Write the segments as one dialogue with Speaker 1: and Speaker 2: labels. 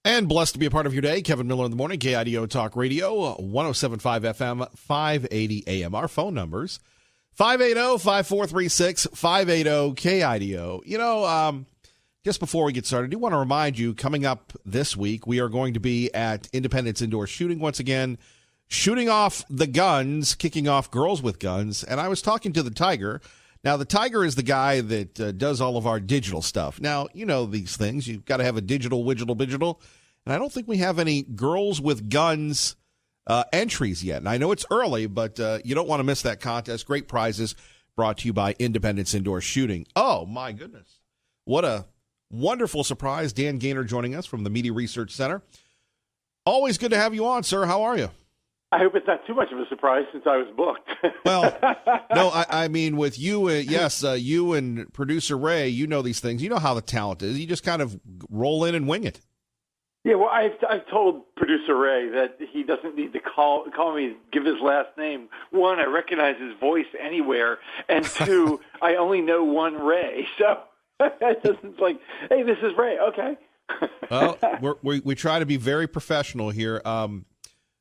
Speaker 1: And blessed to be a part of your day. Kevin Miller in the morning, KIDO Talk Radio, 107.5 FM, 580 AM. Our phone numbers, 580-5436, 580-KIDO. You know, just before we get started, I do want to remind you, coming up this week, we are going to be at Independence Indoor Shooting once again, shooting off the guns, kicking off Girls with Guns. And I was talking to the Tiger. Now, the Tiger is the guy that does all of our digital stuff. Now, you know these things. You've got to have a digital. And I don't think we have any Girls with Guns entries yet. And I know it's early, but you don't want to miss that contest. Great prizes brought to you by Independence Indoor Shooting. Oh, my goodness. What a wonderful surprise. Dan Gaynor joining us from the Media Research Center. Always good to have you on, sir. How are you?
Speaker 2: I hope it's not too much of a surprise since I was booked.
Speaker 1: Well, no, I mean, with you, you and producer Ray, you know these things. You know how the talent is. You just kind of roll in and wing it.
Speaker 2: Yeah, well, I've told producer Ray that he doesn't need to call me, give his last name. One, I recognize his voice anywhere, and two, I only know one Ray. So it doesn't like, hey, this is Ray. Okay.
Speaker 1: Well, we try to be very professional here.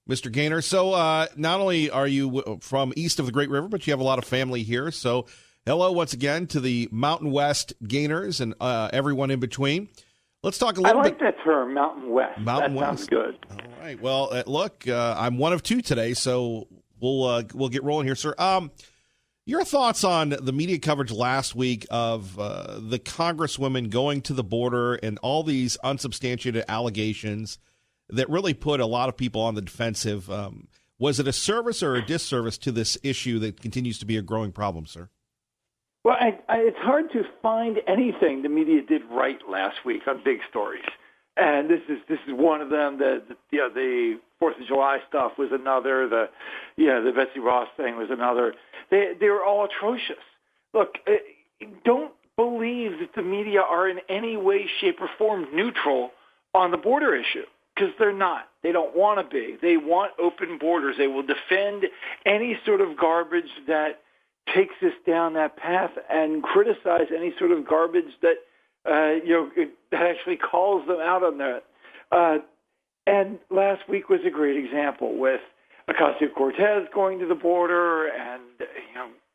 Speaker 1: Mr. Gaynor, so not only are you from east of the Great River, but you have a lot of family here. So hello once again to the Mountain West Gaynors and everyone in between. Let's talk a little bit.
Speaker 2: I like that term, Mountain West. That sounds good.
Speaker 1: All right. Well, look, I'm one of two today, so we'll get rolling here, sir. Your thoughts on the media coverage last week of the congresswomen going to the border and all these unsubstantiated allegations that really put a lot of people on the defensive. Was it a service or a disservice to this issue that continues to be a growing problem, sir?
Speaker 2: Well, it's hard to find anything the media did right last week on big stories, and this is one of them. The 4th of July stuff was another. The Betsy Ross thing was another. They were all atrocious. Look, don't believe that the media are in any way, shape, or form neutral on the border issue. Because they're not. They don't want to be. They want open borders. They will defend any sort of garbage that takes us down that path and criticize any sort of garbage that that actually calls them out on that. And last week was a great example with Ocasio-Cortez going to the border and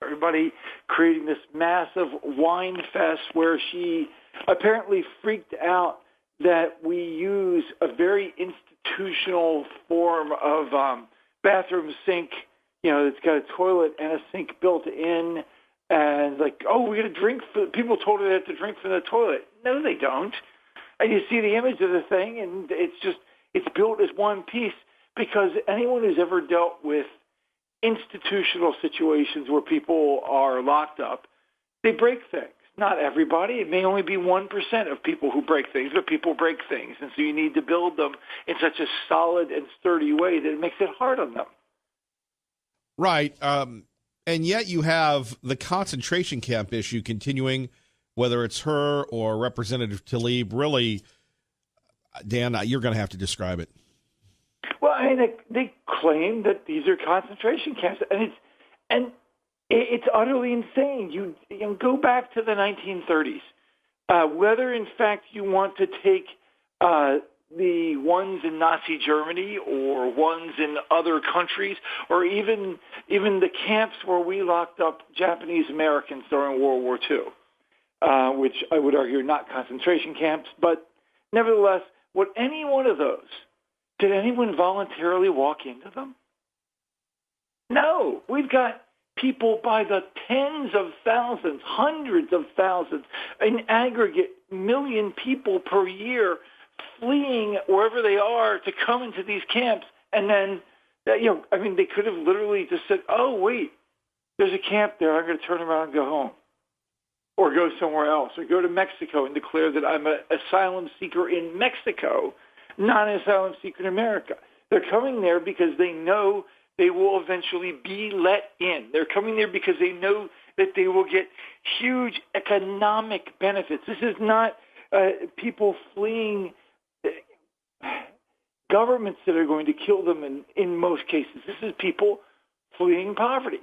Speaker 2: everybody creating this massive wine fest where she apparently freaked out that we use a very institutional form of bathroom sink, it's got a toilet and a sink built in, and like, oh, we got to drink. People told her they have to drink from the toilet. No, they don't. And you see the image of the thing, and it's built as one piece because anyone who's ever dealt with institutional situations where people are locked up, they break things. Not everybody. It may only be 1% of people who break things, but people break things. And so you need to build them in such a solid and sturdy way that it makes it hard on them.
Speaker 1: Right. And yet you have the concentration camp issue continuing, whether it's her or Representative Tlaib. Really, Dan, you're going to have to describe it.
Speaker 2: Well, I mean, they claim that these are concentration camps, and it's utterly insane. You go back to the 1930s. Whether, in fact, you want to take the ones in Nazi Germany or ones in other countries, or even the camps where we locked up Japanese Americans during World War II, which I would argue are not concentration camps. But nevertheless, would any one of those, did anyone voluntarily walk into them? No. We've got people by the tens of thousands, hundreds of thousands, in aggregate, million people per year fleeing wherever they are to come into these camps. And then, they could have literally just said, oh, wait, there's a camp there. I'm going to turn around and go home. Or go somewhere else. Or go to Mexico and declare that I'm an asylum seeker in Mexico, not an asylum seeker in America. They're coming there because they know they will eventually be let in. They're coming there because they know that they will get huge economic benefits. This is not people fleeing governments that are going to kill them in most cases. This is people fleeing poverty.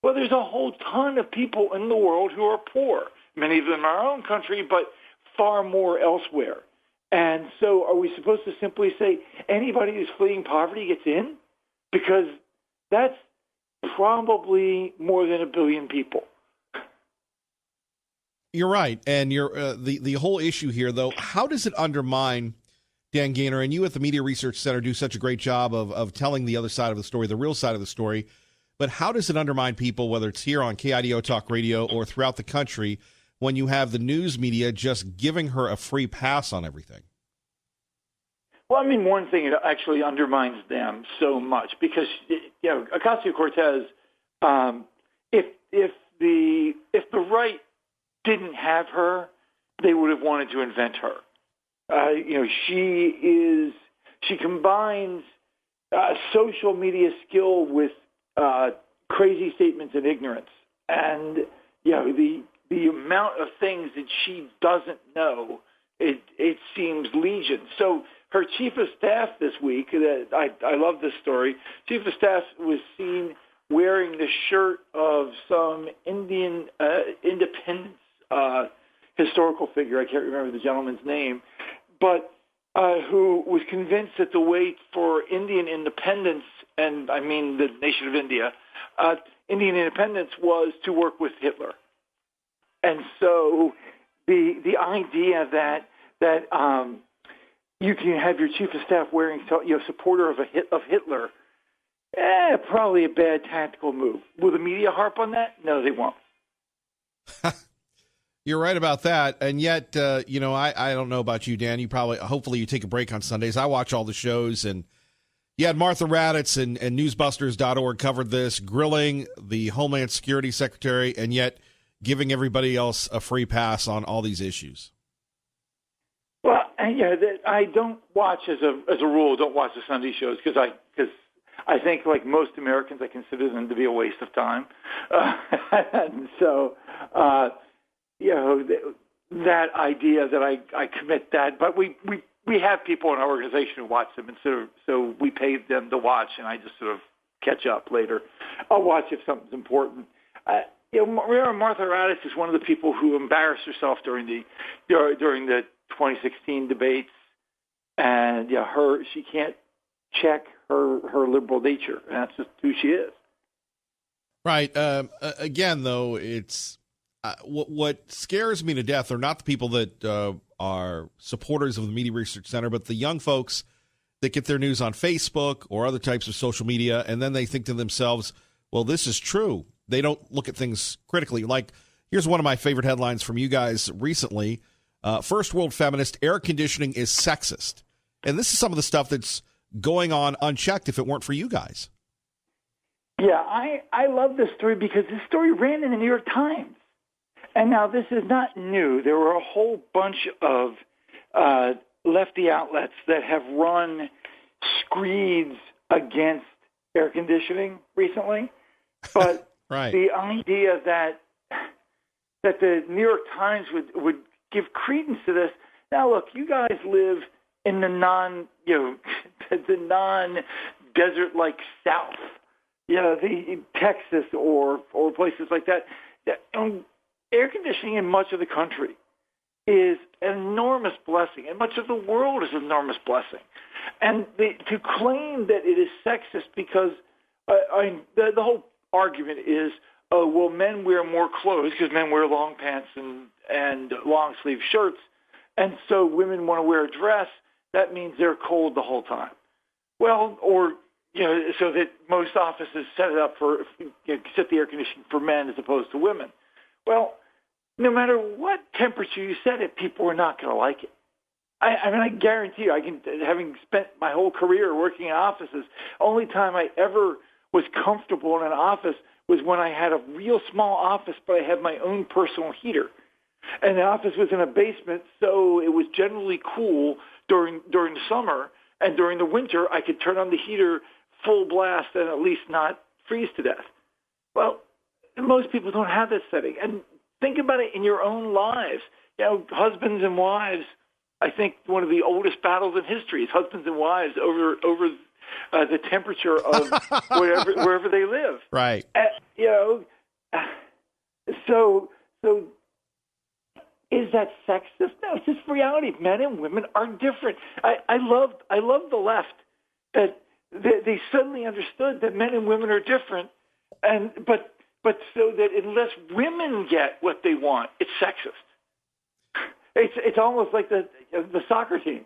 Speaker 2: Well, there's a whole ton of people in the world who are poor, many of them in our own country, but far more elsewhere. And so are we supposed to simply say anybody who's fleeing poverty gets in? Because that's probably more than 1 billion people.
Speaker 1: You're right. And the whole issue here, though, how does it undermine, Dan Gaynor, and you at the Media Research Center do such a great job of telling the other side of the story, the real side of the story, but how does it undermine people, whether it's here on KIDO Talk Radio or throughout the country, when you have the news media just giving her a free pass on everything?
Speaker 2: Well, I mean, one thing, it actually undermines them so much because, Ocasio-Cortez, if the right didn't have her, they would have wanted to invent her. She combines social media skill with crazy statements and ignorance, and the amount of things that she doesn't know, it seems legion. So her chief of staff this week, I love this story. Chief of staff was seen wearing the shirt of some Indian independence historical figure. I can't remember the gentleman's name, but who was convinced that the way for Indian independence, and I mean the nation of India, Indian independence was to work with Hitler. And so the idea that you can have your chief of staff wearing supporter of Hitler, probably a bad tactical move. Will the media harp on that? No, they won't.
Speaker 1: You're right about that. And yet, I don't know about you, Dan. Hopefully you take a break on Sundays. I watch all the shows, and you had Martha Raddatz and newsbusters.org covered this, grilling the Homeland Security Secretary, and yet giving everybody else a free pass on all these issues.
Speaker 2: Well, I don't watch as a rule. Don't watch the Sunday shows because I think, like most Americans, I consider them to be a waste of time. And so, that idea that I commit that, but we have people in our organization who watch them, and so we pay them to watch, and I just sort of catch up later. I'll watch if something's important. Martha Raddatz is one of the people who embarrassed herself during the 2016 debates, and she can't check her liberal nature, and that's just who she is.
Speaker 1: Right. Again, though, it's what scares me to death are not the people that are supporters of the Media Research Center, but the young folks that get their news on Facebook or other types of social media, and then they think to themselves, well, this is true. They don't look at things critically. Like, here's one of my favorite headlines from you guys recently. First world feminist, air conditioning is sexist. And this is some of the stuff that's going on unchecked if it weren't for you guys.
Speaker 2: Yeah, I love this story because this story ran in the New York Times. And now this is not new. There were a whole bunch of lefty outlets that have run screeds against air conditioning recently. But
Speaker 1: right.
Speaker 2: The idea that the New York Times would give credence to this. Now, look, you guys live in the non-desert-like South, the Texas or places like that. Air conditioning in much of the country is an enormous blessing, and much of the world is an enormous blessing. And to claim that it is sexist because the whole argument is, well, men wear more clothes because men wear long pants and long sleeve shirts, and so women want to wear a dress. That means they're cold the whole time. Well, or so that most offices set it up for set the air conditioning for men as opposed to women. Well, no matter what temperature you set it, people are not going to like it. I guarantee you, having spent my whole career working in offices, only time I ever was comfortable in an office was when I had a real small office, but I had my own personal heater. And the office was in a basement, so it was generally cool during the summer, and during the winter, I could turn on the heater full blast and at least not freeze to death. Well, most people don't have that setting. And think about it in your own lives. Husbands and wives, I think one of the oldest battles in history is husbands and wives over the temperature of wherever they live.
Speaker 1: Right.
Speaker 2: So Is that sexist? No, it's just reality. Men and women are different. I love the left that they suddenly understood that men and women are different, but so that unless women get what they want, it's sexist. It's almost like the soccer team.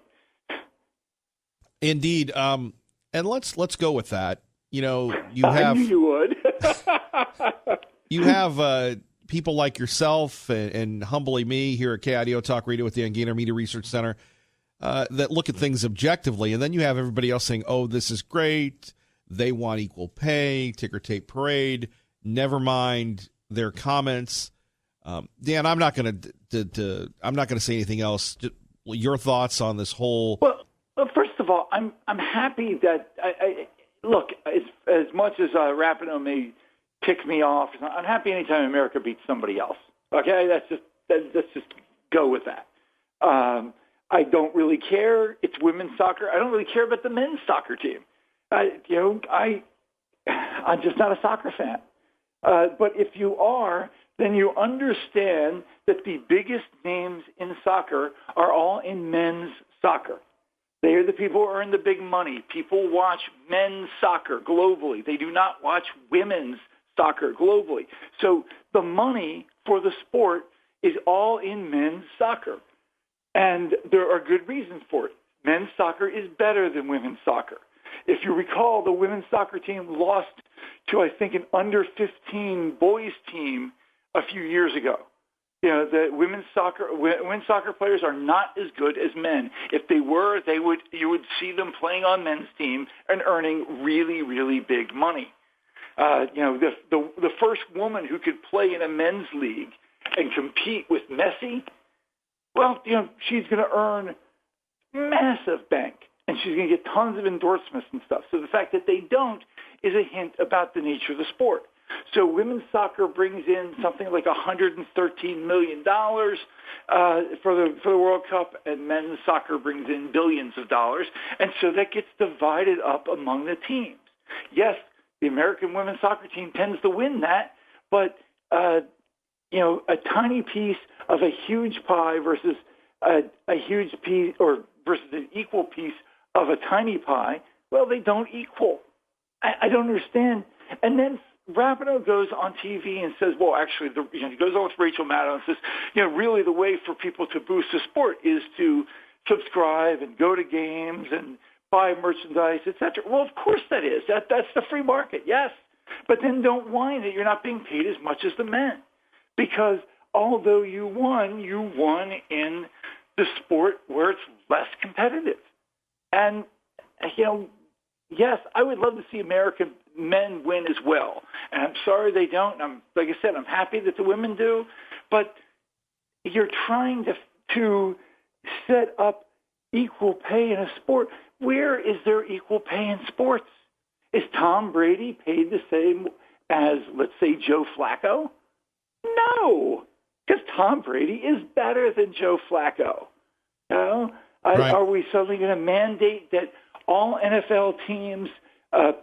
Speaker 1: Indeed, and let's go with that. You have
Speaker 2: I knew you would.
Speaker 1: you have people like yourself and humbly me here at KIDO Talk Radio with the Gainer Media Research Center that look at things objectively, and then you have everybody else saying, "Oh, this is great. They want equal pay." Ticker tape parade. Never mind their comments. Dan, I'm not going to say anything else. Just your thoughts on this whole?
Speaker 2: Well, first of all, I'm happy that I look as much as Rapinoe may tick me off. I'm happy anytime America beats somebody else. Okay, let's just go with that. I don't really care. It's women's soccer. I don't really care about the men's soccer team. I'm just not a soccer fan. But if you are, then you understand that the biggest names in soccer are all in men's soccer. They are the people who earn the big money. People watch men's soccer globally. They do not watch women's soccer globally. So the money for the sport is all in men's soccer. And there are good reasons for it. Men's soccer is better than women's soccer. If you recall, the women's soccer team lost to, I think, an under-15 boys team a few years ago. The women's soccer players are not as good as men. If they were, you would see them playing on men's team and earning really, really big money. The first woman who could play in a men's league and compete with Messi, well, she's going to earn massive bank, and she's going to get tons of endorsements and stuff. So the fact that they don't is a hint about the nature of the sport. So women's soccer brings in something like $113 million for the World Cup, and men's soccer brings in billions of dollars. And so that gets divided up among the teams. Yes, the American women's soccer team tends to win that, but a tiny piece of a huge pie versus a huge piece, or versus an equal piece of a tiny pie, well, they don't equal. I don't understand. And then Rapinoe goes on TV and says, well, actually, he goes on with Rachel Maddow and says, really the way for people to boost the sport is to subscribe and go to games and buy merchandise, et cetera. Well, of course that is. That's the free market, yes. But then don't whine that you're not being paid as much as the men. Because although you won in the sport where it's less competitive. And, yes, I would love to see American men win as well. And I'm sorry they don't. Like I said, I'm happy that the women do. But you're trying to set up equal pay in a sport. Where is there equal pay in sports? Is Tom Brady paid the same as, let's say, Joe Flacco? No, because Tom Brady is better than Joe Flacco.
Speaker 1: Right.
Speaker 2: Are we suddenly going to mandate that all NFL teams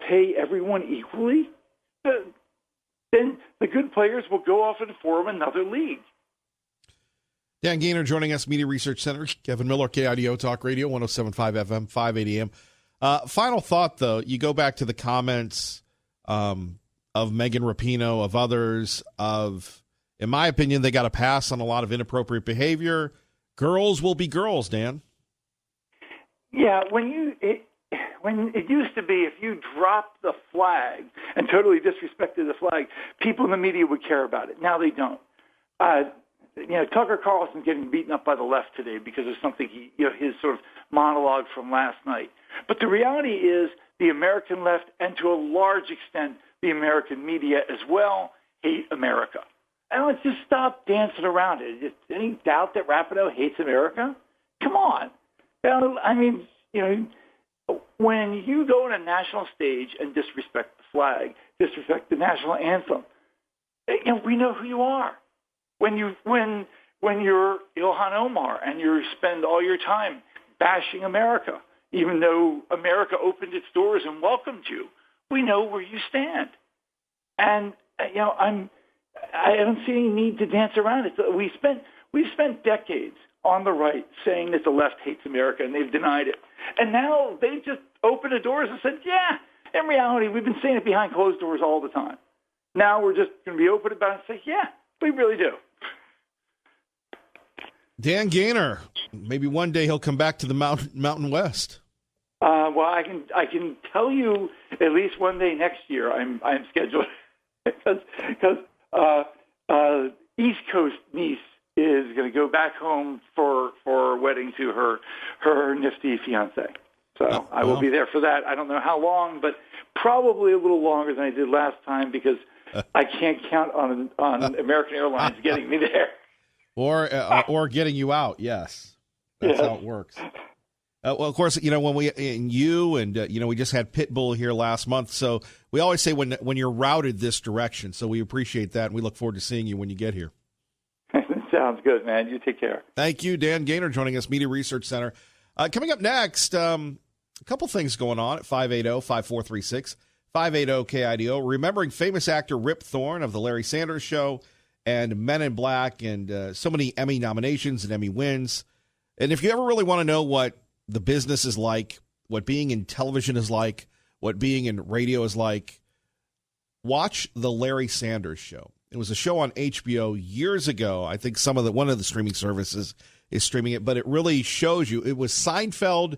Speaker 2: pay everyone equally? Then the good players will go off and form another league.
Speaker 1: Dan Gainer joining us, Media Research Center. Kevin Miller, KIDO Talk Radio, 107.5 FM, 580 AM. Final thought, though. You go back to the comments of Megan Rapinoe, of others, in my opinion, they got a pass on a lot of inappropriate behavior. Girls will be girls, Dan.
Speaker 2: Yeah, when it used to be, if you dropped the flag and totally disrespected the flag, people in the media would care about it. Now they don't. Tucker Carlson's getting beaten up by the left today because of something his sort of monologue from last night. But the reality is the American left, and to a large extent the American media as well, hate America. And let's just stop dancing around it. Is any doubt that Rapinoe hates America? Come on. When you go on a national stage and disrespect the flag, disrespect the national anthem, we know who you are. When you're Ilhan Omar and you spend all your time bashing America, even though America opened its doors and welcomed you, we know where you stand. And I don't see any need to dance around it. We We've spent decades on the right saying that the left hates America, and they've denied it. And now they just opened the doors and said, yeah, in reality, we've been saying it behind closed doors all the time. Now we're just going to be open about it and say, yeah, we really do.
Speaker 1: Dan Gaynor, maybe one day he'll come back to the Mountain West.
Speaker 2: Well, I can tell you at least one day next year I'm scheduled because East Coast niece is going to go back home for a wedding to her nifty fiance. So I will be there for that. I don't know how long, but probably a little longer than I did last time because I can't count on American Airlines getting me there.
Speaker 1: Or getting you out, yes. That's how it works. Well, of course, when we we just had Pitbull here last month, so we always say when you're routed this direction, so we appreciate that, and we look forward to seeing you when you get here.
Speaker 2: Sounds good, man. You take care.
Speaker 1: Thank you, Dan Gaynor, joining us, Media Research Center. Coming up next, a couple things going on at 580-5436, 580-KIDO. Remembering famous actor Rip Torn of The Larry Sanders Show and Men in Black and so many Emmy nominations and Emmy wins. And if you ever really want to know what the business is like, what being in television is like, what being in radio is like, watch The Larry Sanders Show. It was a show on HBO years ago. I think one of the streaming services is streaming it, but it really shows you. It was Seinfeld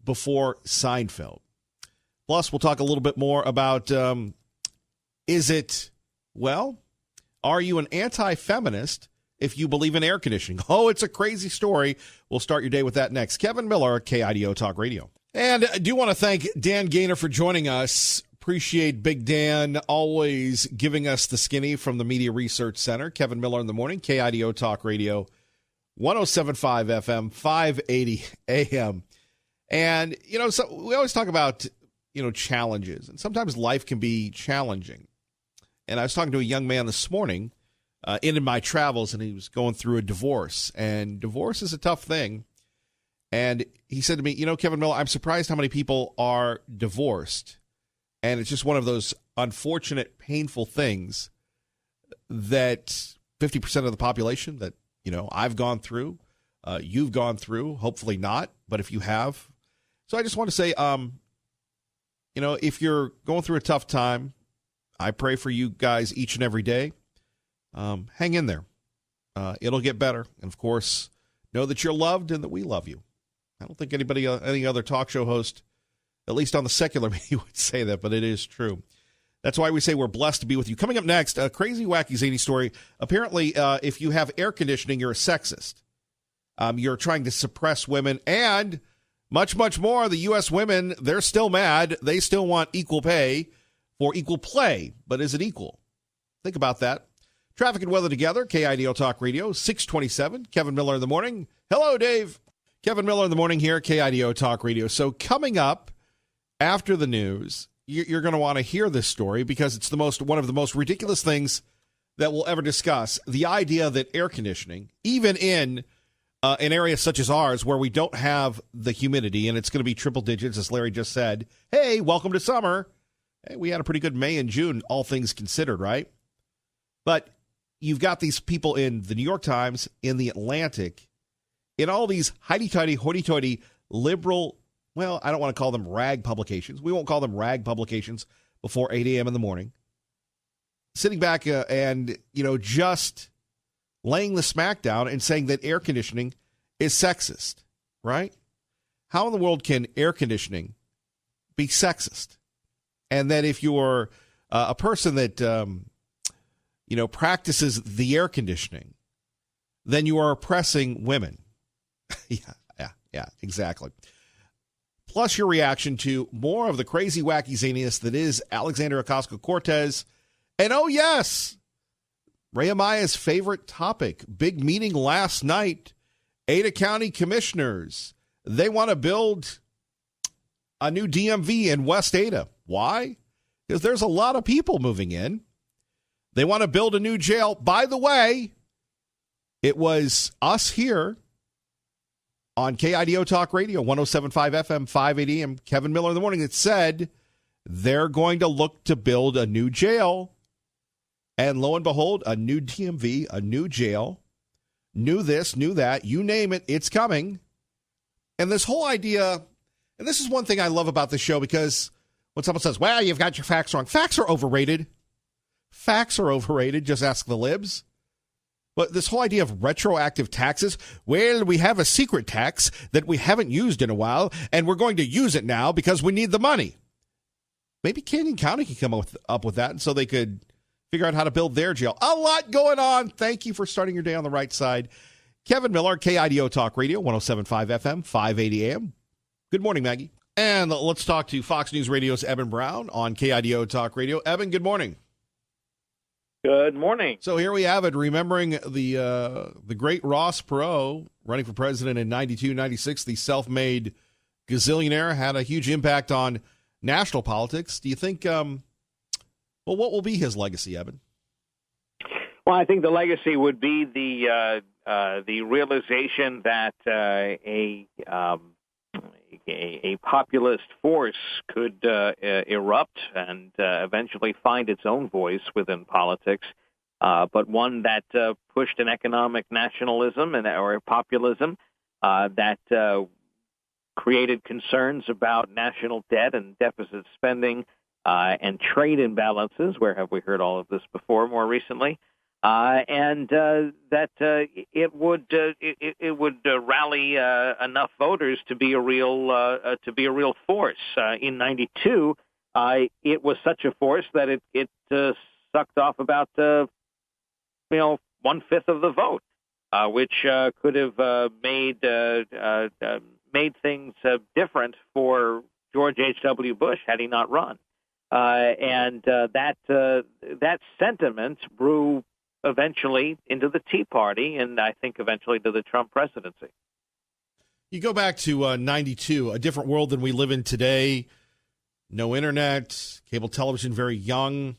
Speaker 1: before Seinfeld. Plus, we'll talk a little bit more about, are you an anti-feminist if you believe in air conditioning? Oh, it's a crazy story. We'll start your day with that next. Kevin Miller, KIDO Talk Radio. And I do want to thank Dan Gaynor for joining us. Appreciate Big Dan always giving us the skinny from the Media Research Center. Kevin Miller in the morning, KIDO Talk Radio, 107.5 FM, 580 AM. And, so we always talk about, challenges. And sometimes life can be challenging. And I was talking to a young man this morning in my travels, and he was going through a divorce. And divorce is a tough thing. And he said to me, Kevin Miller, I'm surprised how many people are divorced. And it's just one of those unfortunate, painful things that 50% of the population that, I've gone through, you've gone through, hopefully not. But if you have. So I just want to say, if you're going through a tough time, I pray for you guys each and every day. Hang in there. It'll get better. And, of course, know that you're loved and that we love you. I don't think any other talk show host, at least on the secular media, would say that, but it is true. That's why we say we're blessed to be with you. Coming up next, a crazy, wacky, zany story. Apparently, if you have air conditioning, you're a sexist. You're trying to suppress women and much, much more. The U.S. women, they're still mad. They still want equal pay for equal play. But is it equal? Think about that. Traffic and weather together. KIDO Talk Radio, 627. Kevin Miller in the morning. Hello, Dave. Kevin Miller in the morning here, KIDO Talk Radio. So coming up after the news, you're going to want to hear this story because it's one of the most ridiculous things that we'll ever discuss. The idea that air conditioning, even in an area such as ours where we don't have the humidity, and it's going to be triple digits, as Larry just said, hey, welcome to summer. Hey, we had a pretty good May and June, all things considered, right? But you've got these people in the New York Times, in the Atlantic, in all these highty-tighty, hoity-toity, liberal, well, I don't want to call them rag publications. We won't call them rag publications before 8 a.m. in the morning. Sitting back and, just laying the smack down and saying that air conditioning is sexist, right? How in the world can air conditioning be sexist? And that if you're a person that, practices the air conditioning, then you are oppressing women. Yeah, exactly. Plus your reaction to more of the crazy, wacky zaniness that is Alexandria Ocasio-Cortez. And oh, yes, Ray Amaya's favorite topic, big meeting last night, Ada County commissioners. They want to build a new DMV in West Ada. Why? Because there's a lot of people moving in. They want to build a new jail. By the way, it was us here on KIDO Talk Radio, 107.5 FM, 580 AM, Kevin Miller in the morning, that said they're going to look to build a new jail. And lo and behold, a new DMV, a new jail, New this, new that, you name it, it's coming. And this whole idea, and this is one thing I love about this show, because when someone says, well, you've got your facts wrong, facts are overrated. Facts are overrated, just ask the libs. But this whole idea of retroactive taxes, well, we have a secret tax that we haven't used in a while, and we're going to use it now because we need the money. Maybe Canyon County can come up with that, and so they could figure out how to build their jail. A lot going on. Thank you for starting your day on the right side. Kevin Miller, KIDO Talk Radio, 107.5 FM, 580 AM. Good morning, Maggie. And let's talk to Fox News Radio's Eben Brown on KIDO Talk Radio. Eben, good morning.
Speaker 3: Good morning.
Speaker 1: So here we have it, remembering the great Ross Perot running for president in 92, 96, the self-made gazillionaire, had a huge impact on national politics. Do you think, what will be his legacy, Eben?
Speaker 3: Well, I think the legacy would be the realization that a populist force could erupt and eventually find its own voice within politics, but one that pushed an economic nationalism or populism that created concerns about national debt and deficit spending and trade imbalances. Where have we heard all of this before more recently? And that it would rally enough voters to be a real force. In '92, it was such a force that it sucked off about 1/5 of the vote, which could have made things different for George H.W. Bush had he not run. And that sentiment grew eventually into the Tea Party, and I think eventually to the Trump presidency.
Speaker 1: You go back to 92, a different world than we live in today. No internet, cable television very young.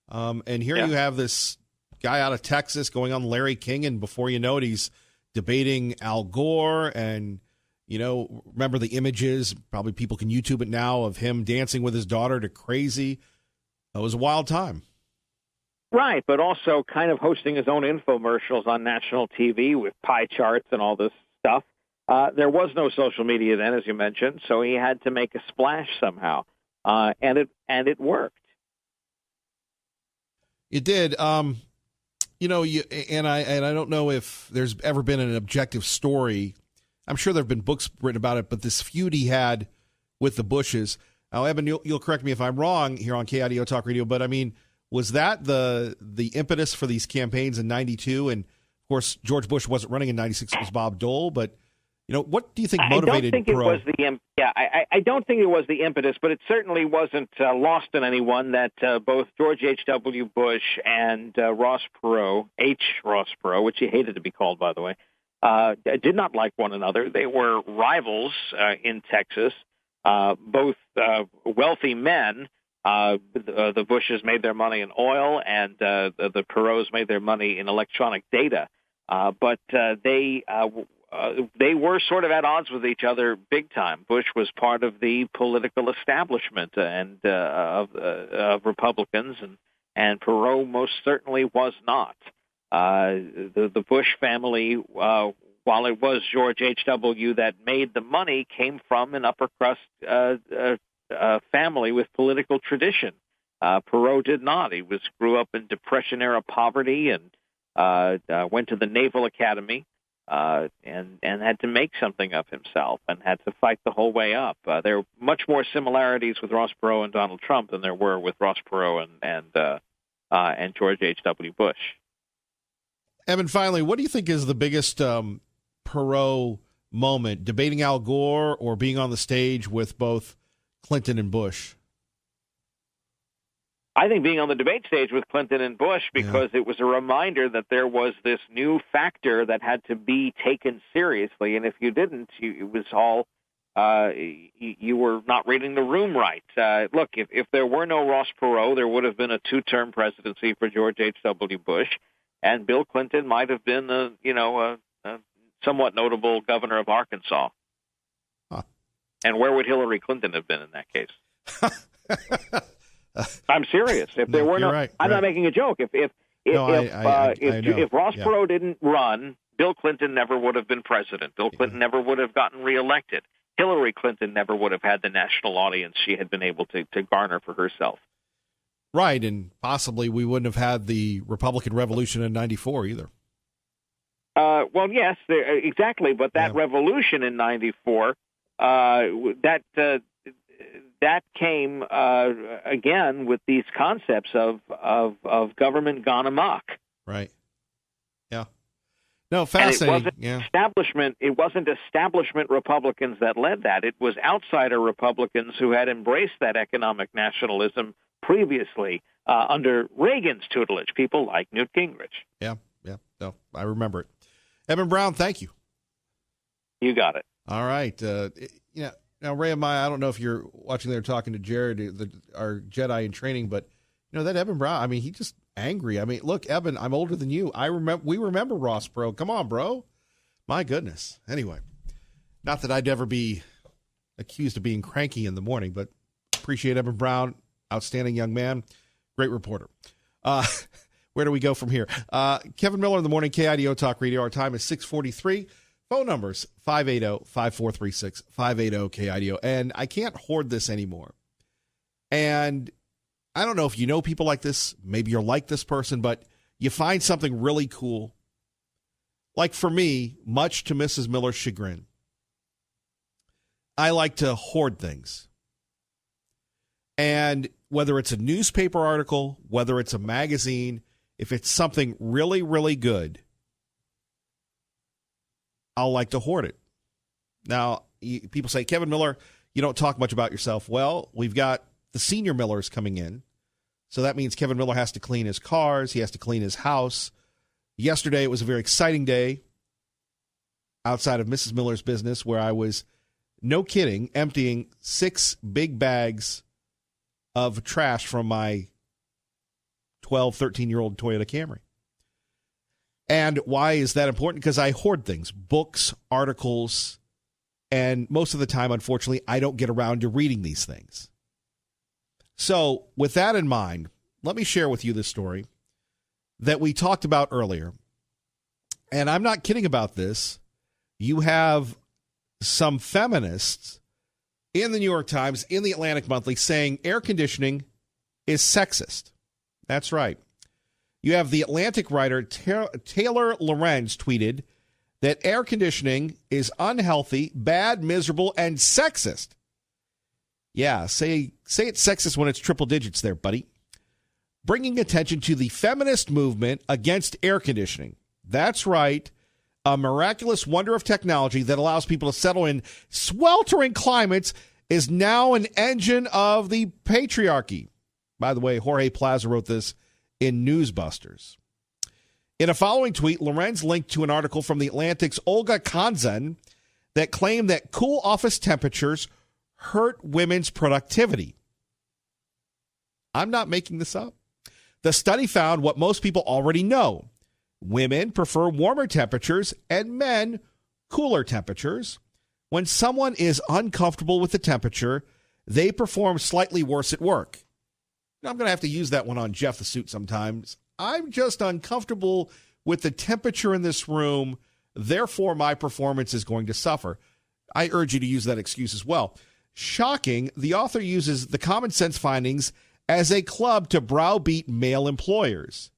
Speaker 1: And here you have this guy out of Texas going on Larry King, and before you know it, he's debating Al Gore. And, remember the images, probably people can YouTube it now, of him dancing with his daughter to Crazy. It was a wild time.
Speaker 3: Right, but also kind of hosting his own infomercials on national TV with pie charts and all this stuff. There was no social media then, as you mentioned, so he had to make a splash somehow, and it worked.
Speaker 1: It did. I don't know if there's ever been an objective story. I'm sure there have been books written about it, but this feud he had with the Bushes. Now, Eben, you'll correct me if I'm wrong here on KIDO Talk Radio, but I mean, was that the impetus for these campaigns in 92? And, of course, George Bush wasn't running in 96. It was Bob Dole. But, what do you think motivated Perot?
Speaker 3: I don't think it was the impetus, but it certainly wasn't lost on anyone that both George H.W. Bush and Ross Perot, Ross Perot, which he hated to be called, by the way, did not like one another. They were rivals in Texas, both wealthy men. The Bushes made their money in oil, and the Perots made their money in electronic data. But they were sort of at odds with each other big time. Bush was part of the political establishment and of Republicans, and Perot most certainly was not. The Bush family, while it was George H.W. that made the money, came from an upper crust family with political tradition. Perot did not. He grew up in Depression-era poverty and went to the Naval Academy and had to make something of himself and had to fight the whole way up. There are much more similarities with Ross Perot and Donald Trump than there were with Ross Perot and George H.W. Bush.
Speaker 1: Evan, finally, what do you think is the biggest Perot moment, debating Al Gore or being on the stage with both Clinton and Bush?
Speaker 3: I think being on the debate stage with Clinton and Bush, because it was a reminder that there was this new factor that had to be taken seriously, and if you didn't, it was all you were not reading the room right. Look, if there were no Ross Perot, there would have been a two-term presidency for George H.W. Bush, and Bill Clinton might have been a somewhat notable governor of Arkansas. Huh. And where would Hillary Clinton have been in that case? I'm serious. If there were no,
Speaker 1: right,
Speaker 3: I'm not making a joke. If Ross Perot didn't run, Bill Clinton never would have been president. Bill Clinton never would have gotten reelected. Hillary Clinton never would have had the national audience she had been able to garner for herself.
Speaker 1: Right, and possibly we wouldn't have had the Republican Revolution in '94 either.
Speaker 3: Well, yes, exactly. But that revolution in '94, that came again with these concepts of government gone amok.
Speaker 1: Right. Yeah. No, fascinating.
Speaker 3: It wasn't establishment Republicans that led that. It was outsider Republicans who had embraced that economic nationalism previously under Reagan's tutelage, people like Newt Gingrich.
Speaker 1: Yeah. No, I remember it. Eben Brown, thank you.
Speaker 3: You got it.
Speaker 1: All right. Now, Ray and Maya, I don't know if you're watching there talking to Jared, our Jedi in training, but, that Eben Brown, I mean, he just angry. I mean, look, Eben, I'm older than you. We remember Ross Perot. Come on, bro. My goodness. Anyway, not that I'd ever be accused of being cranky in the morning, but appreciate Eben Brown. Outstanding young man. Great reporter. Where do we go from here? Kevin Miller in the morning, KIDO Talk Radio. Our time is 6:43. Phone numbers, 580-5436, 580-KIDO. And I can't hoard this anymore. And I don't know if you know people like this. Maybe you're like this person, but you find something really cool. Like for me, much to Mrs. Miller's chagrin, I like to hoard things. And whether it's a newspaper article, whether it's a magazine, if it's something really, really good, I'll like to hoard it. Now, people say, Kevin Miller, you don't talk much about yourself. Well, we've got the senior Millers coming in. So that means Kevin Miller has to clean his cars. He has to clean his house. Yesterday, it was a very exciting day outside of Mrs. Miller's business where I was, no kidding, emptying 6 big bags of trash from my 12, 13-year-old Toyota Camry. And why is that important? Because I hoard things, books, articles, and most of the time, unfortunately, I don't get around to reading these things. So with that in mind, let me share with you this story that we talked about earlier. And I'm not kidding about this. You have some feminists in the New York Times, in the Atlantic Monthly, saying air conditioning is sexist. That's right. You have the Atlantic writer Taylor Lorenz tweeted that air conditioning is unhealthy, bad, miserable, and sexist. Yeah, say it's sexist when it's triple digits there, buddy. Bringing attention to the feminist movement against air conditioning. That's right. A miraculous wonder of technology that allows people to settle in sweltering climates is now an engine of the patriarchy. By the way, Jorge Plaza wrote this in Newsbusters. In a following tweet, Lorenz linked to an article from the Atlantic's Olga Konzen that claimed that cool office temperatures hurt women's productivity. I'm not making this up. The study found what most people already know. Women prefer warmer temperatures and men cooler temperatures. When someone is uncomfortable with the temperature, they perform slightly worse at work. Now, I'm going to have to use that one on Jeff the Suit sometimes. I'm just uncomfortable with the temperature in this room. Therefore, my performance is going to suffer. I urge you to use that excuse as well. Shocking, the author uses the common sense findings as a club to browbeat male employers.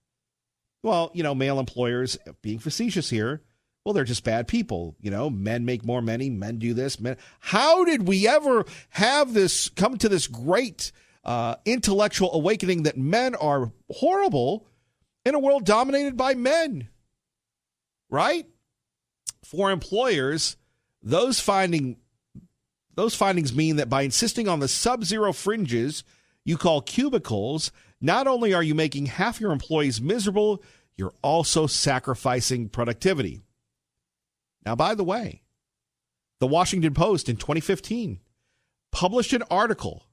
Speaker 1: Well, male employers, being facetious here, well, they're just bad people. Men make more money, men do this. How did we ever have this come to this great intellectual awakening that men are horrible in a world dominated by men? Right? For employers, those findings mean that by insisting on the sub-zero fringes you call cubicles, not only are you making half your employees miserable, you're also sacrificing productivity. Now, by the way, the Washington Post in 2015 published an article.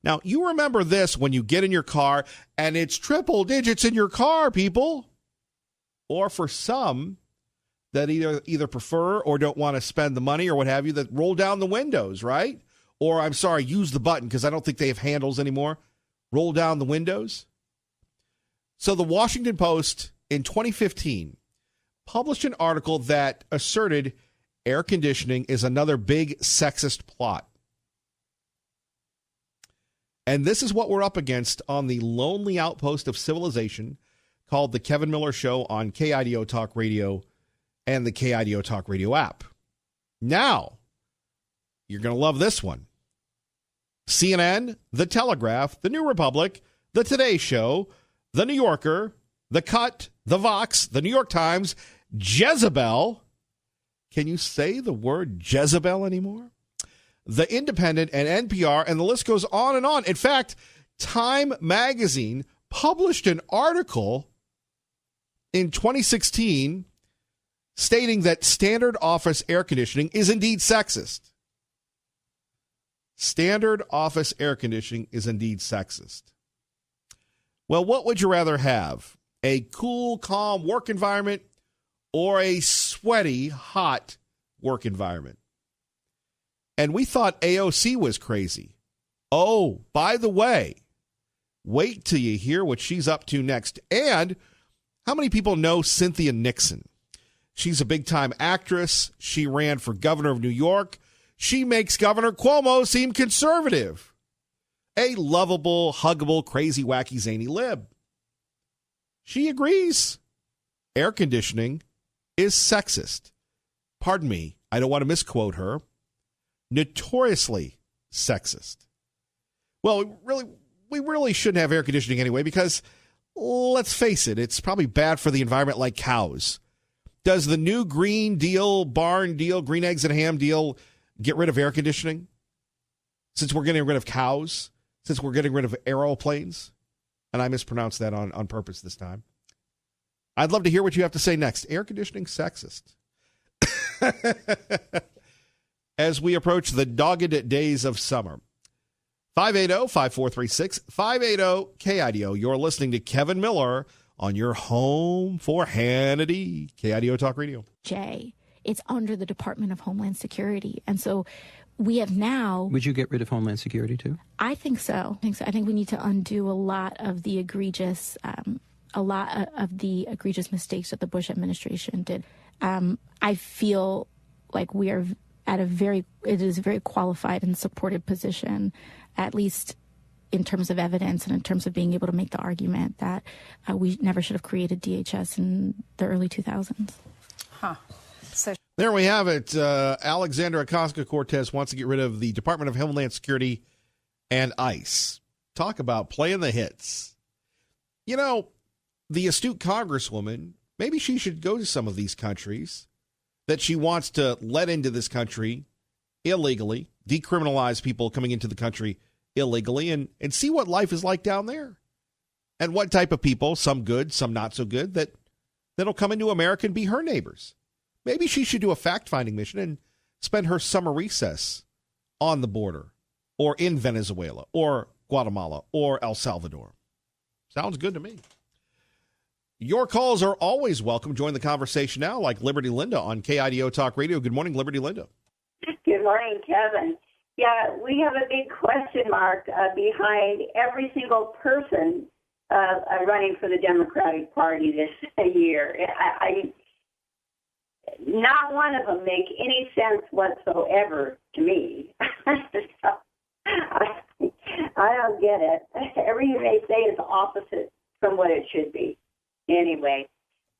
Speaker 1: Now, you remember this when you get in your car and it's triple digits in your car, people. Or for some that either prefer or don't want to spend the money or what have you, that roll down the windows, right? Or, use the button because I don't think they have handles anymore. Roll down the windows. So the Washington Post in 2015 published an article that asserted air conditioning is another big sexist plot. And this is what we're up against on the lonely outpost of civilization called The Kevin Miller Show on KIDO Talk Radio and the KIDO Talk Radio app. Now, you're going to love this one. CNN, The Telegraph, The New Republic, The Today Show, The New Yorker, The Cut, The Vox, The New York Times, Jezebel. Can you say the word Jezebel anymore? The Independent and NPR, and the list goes on and on. In fact, Time Magazine published an article in 2016 stating that standard office air conditioning is indeed sexist. Standard office air conditioning is indeed sexist. Well, what would you rather have? A cool, calm work environment or a sweaty, hot work environment? And we thought AOC was crazy. Oh, by the way, wait till you hear what she's up to next. And how many people know Cynthia Nixon? She's a big-time actress. She ran for governor of New York. She makes Governor Cuomo seem conservative. A lovable, huggable, crazy, wacky, zany lib. She agrees. Air conditioning is sexist. Pardon me, I don't want to misquote her. Notoriously sexist. Well, we really shouldn't have air conditioning anyway because, let's face it, it's probably bad for the environment like cows. Does the new Green Deal, barn deal, green eggs and ham deal get rid of air conditioning? Since we're getting rid of cows? Since we're getting rid of aeroplanes? And I mispronounced that on purpose this time. I'd love to hear what you have to say next. Air conditioning sexist. As we approach the dogged days of summer. 580-5436, 580-KIDO. You're listening to Kevin Miller on your home for Hannity, KIDO Talk Radio.
Speaker 4: Jay, it's under the Department of Homeland Security. And so we have now...
Speaker 5: Would you get rid of Homeland Security, too?
Speaker 4: I think so. I think we need to undo a lot of the egregious mistakes that the Bush administration did. I feel like we are at it is a very qualified and supported position, at least in terms of evidence and in terms of being able to make the argument that we never should have created DHS in the early 2000s.
Speaker 1: There we have it. Alexandra Ocasio-Cortez wants to get rid of the Department of Homeland Security and ICE. Talk about playing the hits. You know, the astute congresswoman, maybe she should go to some of these countries that she wants to let into this country illegally, decriminalize people coming into the country illegally, and see what life is like down there. And what type of people, some good, some not so good, that'll come into America and be her neighbors. Maybe she should do a fact-finding mission and spend her summer recess on the border or in Venezuela or Guatemala or El Salvador. Sounds good to me. Your calls are always welcome. Join the conversation now, like Liberty Linda on KIDO Talk Radio. Good morning, Liberty Linda.
Speaker 6: Good morning, Kevin. Yeah, we have a big question mark behind every single person running for the Democratic Party this year. Not one of them make any sense whatsoever to me. So, I don't get it. Everything they say is opposite from what it should be. Anyway,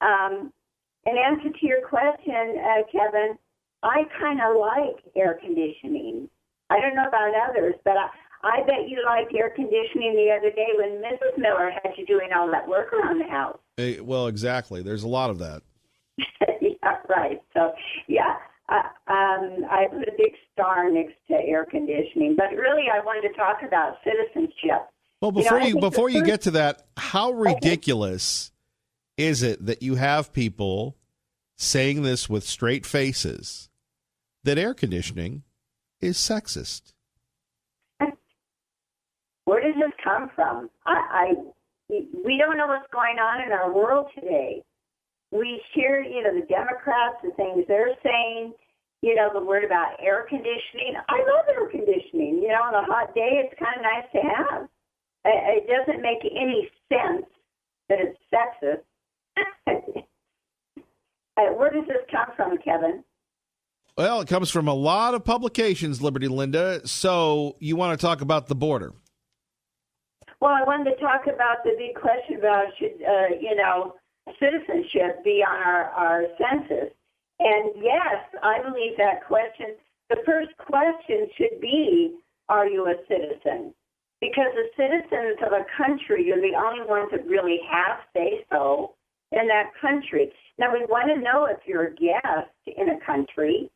Speaker 6: in answer to your question, Kevin, I kind of like air conditioning. I don't know about others, but I bet you liked air conditioning the other day when Mrs. Miller had you doing all that work around the house.
Speaker 1: Well, exactly. There's a lot of that.
Speaker 6: Yeah, right. So, yeah, I put a big star next to air conditioning. But really, I wanted to talk about citizenship.
Speaker 1: Well, before you get to that, how ridiculous is it that you have people saying this with straight faces, that air conditioning is sexist?
Speaker 6: Where does this come from? We don't know what's going on in our world today. We hear, the Democrats, the things they're saying, the word about air conditioning. I love air conditioning. On a hot day, it's kind of nice to have. It doesn't make any sense that it's sexist. Where does this come from, Kevin?
Speaker 1: Well, it comes from a lot of publications, Liberty Linda. So you want to talk about the border?
Speaker 6: Well, I wanted to talk about the big question about should, citizenship be on our census. And yes, I believe that question, the first question should be, are you a citizen? Because the citizens of a country are the only ones that really have say-so in that country. Now, we want to know if you're a guest in a country.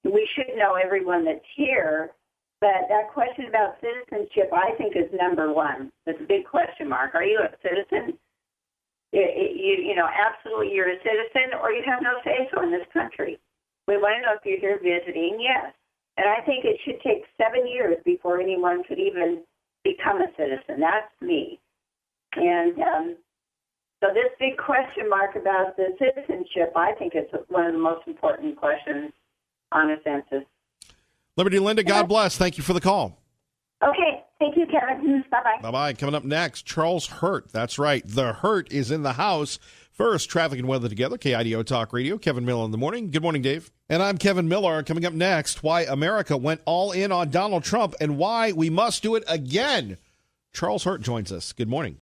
Speaker 6: We should know everyone that's here. But that question about citizenship, I think, is number one. It's a big question mark. Are you a citizen? Absolutely you're a citizen, or you have no say-so in this country. We want to know if you're here visiting, yes. And I think it should take 7 years before anyone could even become a citizen. That's me. And so this big question mark about the citizenship, I think, is one of the most important questions on a census.
Speaker 1: Liberty Linda, God bless. Thank you for the call.
Speaker 6: Okay. Thank you, Kevin. Bye-bye.
Speaker 1: Bye-bye. Coming up next, Charles Hurt. That's right. The Hurt is in the house. First, traffic and weather together. KIDO Talk Radio. Kevin Miller in the morning. Good morning, Dave. And I'm Kevin Miller. Coming up next, why America went all in on Donald Trump and why we must do it again. Charles Hurt joins us. Good morning.